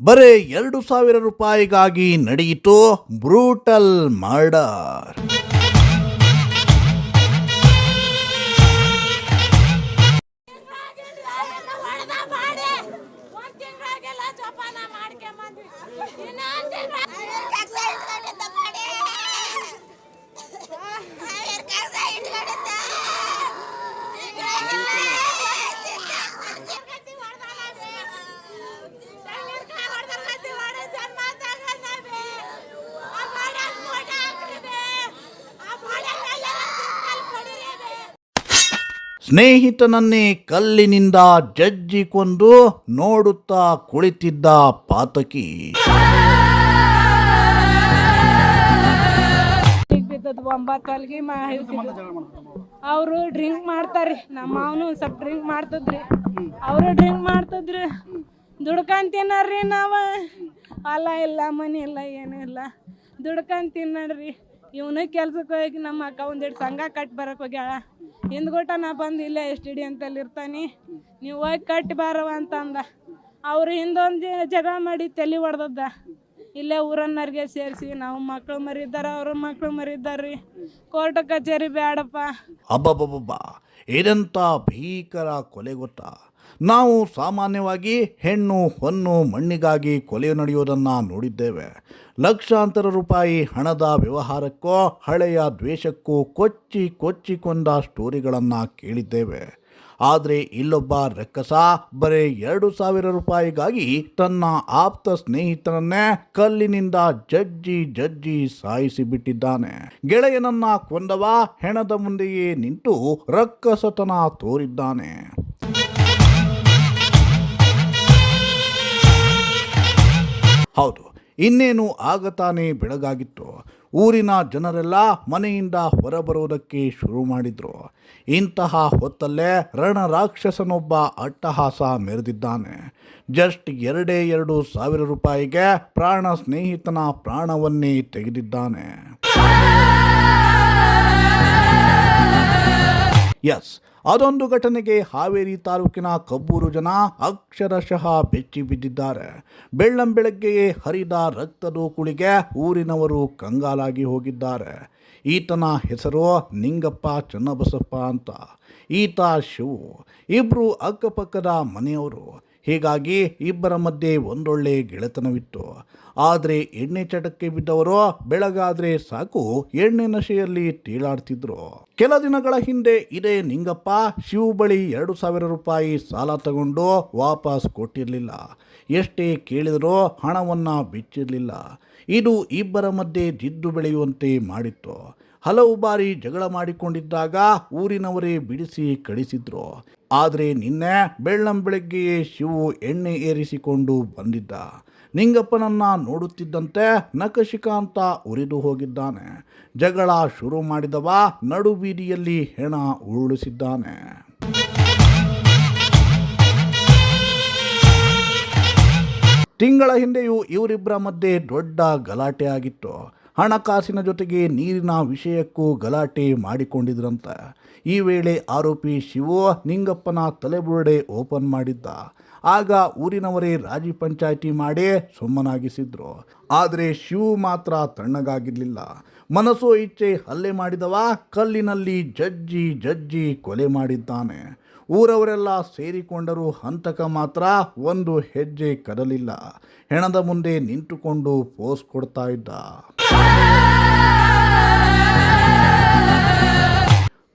ಬರೇ 2,000 ರೂಪಾಯಿಗಾಗಿ ನಡೆಯಿತು brutal murder. ಸ್ನೇಹಿತನನ್ನೇ ಕಲ್ಲಿನಿಂದ ಜಜ್ಜಿ ಕೊಂದು ನೋಡುತ್ತಾ ಕುಳಿತಿದ್ದ ಪಾತಕಿ. ಅವರು ಡ್ರಿಂಕ್ ಮಾಡ್ತಾರ್ರಿ. ನಮ್ಮ ಮಾವನು ಸ್ವಲ್ಪ ಡ್ರಿಂಕ್ ಮಾಡ್ತದ್ರಿ. ಅವರು ಡ್ರಿಂಕ್ ಮಾಡ್ತದ್ರಿ. ದುಡ್ಕೊಂಡ್ ತಿನ್ನರ್ರಿ. ನಾವು ಹೊಲ ಇಲ್ಲ, ಮನೆ ಇಲ್ಲ, ಏನೂ ಇಲ್ಲ. ದುಡ್ಕೊಂಡ್ ತಿನ್ನಡ್ರಿ. ಇವನು ಕೆಲ್ಸಕ್ಕೆ ಹೋಗಿ ನಮ್ಮ ಅಕ್ಕ ಒಂದೆರಡು ಸಂಘ ಕಟ್ಟಿ ಬರಕ್ಕೆ ಹೋಗ್ಯಾಳ. ಹಿಂದ್ಗೊಟ ನಾ ಬಂದು ಇಲ್ಲೇ STD ಅಂತಲ್ಲಿ ಇರ್ತಾನೆ, ನೀವು ಹೋಗಿ ಕಟ್ಟಿ ಬಾರವ ಅಂತಂದ. ಅವ್ರು ಹಿಂದೊಂದು ಜಗಳ ಮಾಡಿ ತಲೆ ಹೊಡೆದದ್ದ. ಇಲ್ಲೇ ಊರನ್ನರಿಗೆ ಸೇರಿಸಿ ನಾವು ಮಕ್ಕಳು ಮರಿದ್ದಾರ, ಅವ್ರ ಮಕ್ಕಳು ಮರಿದ್ದಾರ್ರಿ. ಕೋರ್ಟ್ ಕಚೇರಿ ಬೇಡಪ್ಪ. ಅಬ್ಬಬ್ಬಬ್ಬ, ಇದಂತ ಭೀಕರ ಕೊಲೆ ಗೊತ್ತಾ? ನಾವು ಸಾಮಾನ್ಯವಾಗಿ ಹೆಣ್ಣು ಹೊನ್ನು ಮಣ್ಣಿಗಾಗಿ ಕೊಲೆ ನಡೆಯೋದನ್ನು ನೋಡಿದ್ದೇವೆ. ಲಕ್ಷಾಂತರ ರೂಪಾಯಿ ಹಣದ ವ್ಯವಹಾರಕ್ಕೋ ಹಳೆಯ ದ್ವೇಷಕ್ಕೂ ಕೊಚ್ಚಿಕೊಂಡ ಸ್ಟೋರಿಗಳನ್ನು ಕೇಳಿದ್ದೇವೆ. ಆದರೆ ಇಲ್ಲೊಬ್ಬ ರಕ್ಕಸ ಬರೀ 2,000 ರೂಪಾಯಿಗಾಗಿ ತನ್ನ ಆಪ್ತ ಸ್ನೇಹಿತನನ್ನೇ ಕಲ್ಲಿನಿಂದ ಜಜ್ಜಿ ಸಾಯಿಸಿ ಬಿಟ್ಟಿದ್ದಾನೆ. ಗೆಳೆಯನನ್ನ ಕೊಂದವ ಹೆಣದ ಮುಂದೆಯೇ ನಿಂತು ರಕ್ಕಸತನ ತೋರಿದ್ದಾನೆ. ಹೌದು, ಇನ್ನೇನು ಆಗತಾನೆ ಬೆಳಗಾಗಿತ್ತು. ಊರಿನ ಜನರೆಲ್ಲ ಮನೆಯಿಂದ ಹೊರಬರುವುದಕ್ಕೆ ಶುರು ಮಾಡಿದ್ರು. ಇಂತಹ ಹೊತ್ತಲ್ಲೇ ರಣರಾಕ್ಷಸನೊಬ್ಬ ಅಟ್ಟಹಾಸ ಮೆರೆದಿದ್ದಾನೆ. ಜಸ್ಟ್ 2,000 ರೂಪಾಯಿಗೆ ಪ್ರಾಣ ಸ್ನೇಹಿತನ ಪ್ರಾಣವನ್ನೇ ತೆಗೆದಿದ್ದಾನೆ. ಎಸ್, ಅದೊಂದು ಘಟನೆಗೆ ಹಾವೇರಿ ತಾಲೂಕಿನ ಕಬ್ಬೂರು ಜನ ಅಕ್ಷರಶಃ ಬೆಚ್ಚಿ ಬಿದ್ದಿದ್ದಾರೆ. ಬೆಳ್ಳಂಬೆಳಗ್ಗೆಯೇ ಹರಿದ ರಕ್ತದ ಕುಳಿಗೆ ಊರಿನವರು ಕಂಗಾಲಾಗಿ ಹೋಗಿದ್ದಾರೆ. ಈತನ ಹೆಸರು ನಿಂಗಪ್ಪ ಚನ್ನಬಸಪ್ಪ ಅಂತ. ಈತ ಶಿವು. ಇಬ್ಬರು ಅಕ್ಕಪಕ್ಕದ ಮನೆಯವರು. ಹೀಗಾಗಿ ಇಬ್ಬರ ಮಧ್ಯೆ ಒಂದೊಳ್ಳೆ ಗೆಳೆತನವಿತ್ತು. ಆದರೆ ಎಣ್ಣೆ ಚಟಕ್ಕೆ ಬಿದ್ದವರು ಬೆಳಗಾದ್ರೆ ಸಾಕು ಎಣ್ಣೆ ನಶೆಯಲ್ಲಿ ತೇಲಾಡ್ತಿದ್ರು. ಕೆಲ ದಿನಗಳ ಹಿಂದೆ ಇದೇ ನಿಂಗಪ್ಪ ಶಿವು ಬಳಿ 2,000 ರೂಪಾಯಿ ಸಾಲ ತಗೊಂಡು ವಾಪಸ್ ಕೊಟ್ಟಿರಲಿಲ್ಲ. ಎಷ್ಟೇ ಕೇಳಿದರೂ ಹಣವನ್ನು ಬಿಚ್ಚಿರಲಿಲ್ಲ. ಇದು ಇಬ್ಬರ ಮಧ್ಯೆ ಜಿದ್ದು ಬೆಳೆಯುವಂತೆ ಮಾಡಿತ್ತು. ಹಲವು ಬಾರಿ ಜಗಳ ಮಾಡಿಕೊಂಡಿದ್ದಾಗ ಊರಿನವರೇ ಬಿಡಿಸಿ ಕಳಿಸಿದ್ರು. ಆದರೆ ನಿನ್ನೆ ಬೆಳ್ಳಂಬೆಳಗ್ಗೆಯೇ ಶಿವು ಎಣ್ಣೆ ಏರಿಸಿಕೊಂಡು ಬಂದಿದ್ದ. ನಿಂಗಪ್ಪನನ್ನ ನೋಡುತ್ತಿದ್ದಂತೆ ನಖಶಿಖಾಂತ ಉರಿದು ಹೋಗಿದ್ದಾನೆ. ಜಗಳ ಶುರು ಮಾಡಿದವ ನಡು ಬೀದಿಯಲ್ಲಿ ಹೆಣ ಉರುಳಿಸಿದ್ದಾನೆ. ತಿಂಗಳ ಹಿಂದೆಯೂ ಇವರಿಬ್ಬರ ಮಧ್ಯೆ ದೊಡ್ಡ ಗಲಾಟೆ ಆಗಿತ್ತು. ಹಣಕಾಸಿನ ಜೊತೆಗೆ ನೀರಿನ ವಿಷಯಕ್ಕೂ ಗಲಾಟೆ ಮಾಡಿಕೊಂಡಿದ್ರಂತೆ. ಈ ವೇಳೆ ಆರೋಪಿ ಶಿವು ನಿಂಗಪ್ಪನ ತಲೆಬುರುಡೆ ಓಪನ್ ಮಾಡಿದ್ದ. ಆಗ ಊರಿನವರೇ ರಾಜಿ ಪಂಚಾಯಿತಿ ಮಾಡಿ ಸುಮ್ಮನಾಗಿಸಿದ್ರು. ಆದರೆ ಶಿವು ಮಾತ್ರ ತಣ್ಣಗಾಗಿರಲಿಲ್ಲ. ಮನಸೋ ಇಚ್ಛೆ ಹಲ್ಲೆ ಮಾಡಿದವ ಕಲ್ಲಿನಲ್ಲಿ ಜಜ್ಜಿ ಕೊಲೆ ಮಾಡಿದ್ದಾನೆ. ಊರವರೆಲ್ಲ ಸೇರಿಕೊಂಡರೂ ಹಂತಕ ಮಾತ್ರ ಒಂದು ಹೆಜ್ಜೆ ಕದಲಿಲ್ಲ. ಹೆಣದ ಮುಂದೆ ನಿಂತುಕೊಂಡು ಪೋಸ್ ಕೊಡ್ತಾ ಇದ್ದ.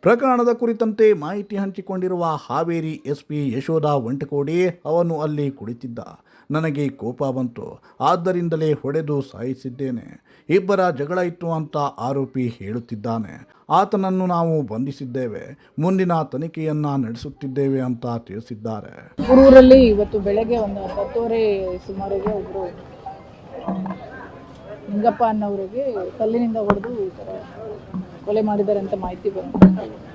ಪ್ರಕರಣದ ಕುರಿತಂತೆ ಮಾಹಿತಿ ಹಂಚಿಕೊಂಡಿರುವ ಹಾವೇರಿ SP ಯಶೋಧ ವಂಟಕೋಡಿ, ಅವನು ಅಲ್ಲಿ ಕುಳಿತಿದ್ದ. ನನಗೆ ಕೋಪ ಬಂತು, ಆದ್ದರಿಂದಲೇ ಹೊಡೆದು ಸಾಯಿಸಿದ್ದೇನೆ. ಇಬ್ಬರ ಜಗಳ ಇತ್ತು ಅಂತ ಆರೋಪಿ ಹೇಳುತ್ತಿದ್ದಾನೆ. ಆತನನ್ನು ನಾವು ಬಂಧಿಸಿದ್ದೇವೆ, ಮುಂದಿನ ತನಿಖೆಯನ್ನ ನಡೆಸುತ್ತಿದ್ದೇವೆ ಅಂತ ತಿಳಿಸಿದ್ದಾರೆ. ಊರಲ್ಲಿ ಇವತ್ತು ಬೆಳಗ್ಗೆ ಒಂದು 10:30 ಸುಮಾರಿಗೆ ಒಬ್ಬರು ನಿಂಗಪ್ಪ ಅನ್ನೋರಿಗೆ ಕಲ್ಲಿನಿಂದ ಹೊಡೆದು ಈ ಥರ ಕೊಲೆ ಮಾಡಿದ್ದಾರೆ ಅಂತ ಮಾಹಿತಿ ಬಂತು.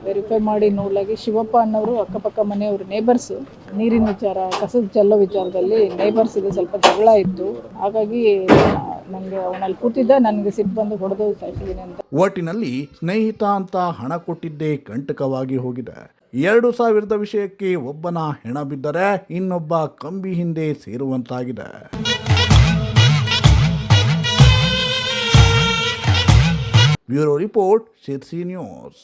ವೆರಿಫೈ ಮಾಡಿ ನೋಡಲಾಗಿ ಶಿವಪ್ಪ ಅನ್ನೋರು ಅಕ್ಕಪಕ್ಕ ಮನೆಯವರು ನೇಬರ್ಸು. ನೀರಿನ ವಿಚಾರ, ಕಸದ ಚೆಲ್ಲೋ ವಿಚಾರದಲ್ಲಿ ನೇಬರ್ಸಿಗೆ ಸ್ವಲ್ಪ ಜಗಳ ಇತ್ತು. ಹಾಗಾಗಿ ನನಗೆ ಅವನಲ್ಲಿ ಕೂತಿದ್ದ, ನನಗೆ ಸಿಟ್ಟು ಬಂದು ಹೊಡೆದು ಸಾಯಿಸಿದ್ದೀನಿ ಅಂತ. ಒಟ್ಟಿನಲ್ಲಿ ಸ್ನೇಹಿತ ಅಂತ ಹಣ ಕೊಟ್ಟಿದ್ದೇ ಕಂಟಕವಾಗಿ ಹೋಗಿದೆ. 2,000 ವಿಷಯಕ್ಕೆ ಒಬ್ಬನ ಹೆಣ ಬಿದ್ದರೆ ಇನ್ನೊಬ್ಬ ಕಂಬಿ ಹಿಂದೆ ಸೇರುವಂತಾಗಿದೆ. Bureau report Sirsi news.